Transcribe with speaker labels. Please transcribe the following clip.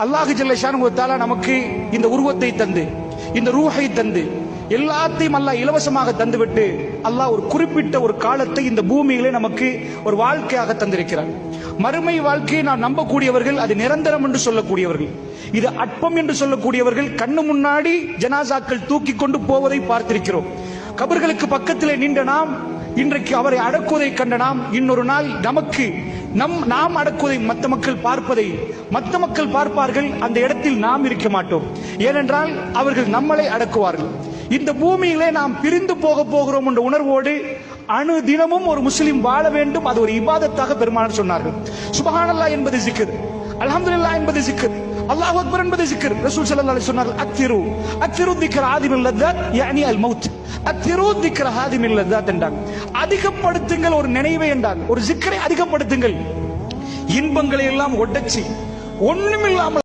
Speaker 1: அல்லாஹ் ஜல்ல ஷானுஹு வ தஆலா நமக்கு இந்த உருவத்தை தந்து இந்த ரூஹை தந்து எல்லாத்தையும் அல்லாஹ் இலவசமாக தந்துவிட்டு அல்லாஹ் ஒரு குறிப்பிட்ட ஒரு காலத்தை இந்த பூமியிலே நமக்கு ஒரு வாழ்க்கையாக தந்திருக்கிறார். மறுமை வாழ்க்கையை நாம் நம்பக்கூடியவர்கள், அது நிரந்தரம் என்று சொல்லக்கூடியவர்கள், இது அற்பம் என்று சொல்லக்கூடியவர்கள் கண்ணு முன்னாடி ஜனாசாக்கள் தூக்கி கொண்டு போவதை பார்த்திருக்கிறோம். கபர்களுக்கு பக்கத்திலே நின்ற நாம் இன்றைக்கு அவரை அடக்குவதை கண்ட நாம் இன்னொரு நாள் நமக்கு நாம் அடக்குவதை மற்ற மக்கள் பார்ப்பதை மற்ற மக்கள் பார்ப்பார்கள். அந்த இடத்தில் நாம் இருக்க மாட்டோம். ஏனென்றால் அவர்கள் நம்மளை அடக்குவார்கள். இந்த பூமியிலே நாம் பிரிந்து போகிறோம் என்ற உணர்வோடு அணு தினமும் ஒரு முஸ்லிம் வாழ வேண்டும். அது ஒரு இபாதத்தாக பெருமானார் சொன்னார்கள். சுப்ஹானல்லாஹ் என்பது zikr, அல்ஹம்துலில்லாஹ் என்பது zikr, அல்லாஹ் அக்பர் என்பது zikr. ரசூல் ஸல்லல்லாஹு அலைஹி சொன்னார்கள், அக்திரு திக்ர ஆதிமில் லzzat யானி அல் மௌத், அக்திரு திக்ர ஆதிமில் லzzat என்றாங்க. அதிகப்படுத்துங்கள் ஒரு நினைவை என்றாங்க, ஒரு zikரை அதிகப்படுத்துங்கள். இன்பங்களை எல்லாம் ஒட்டச்சி ஒண்ணுமில்லாமல்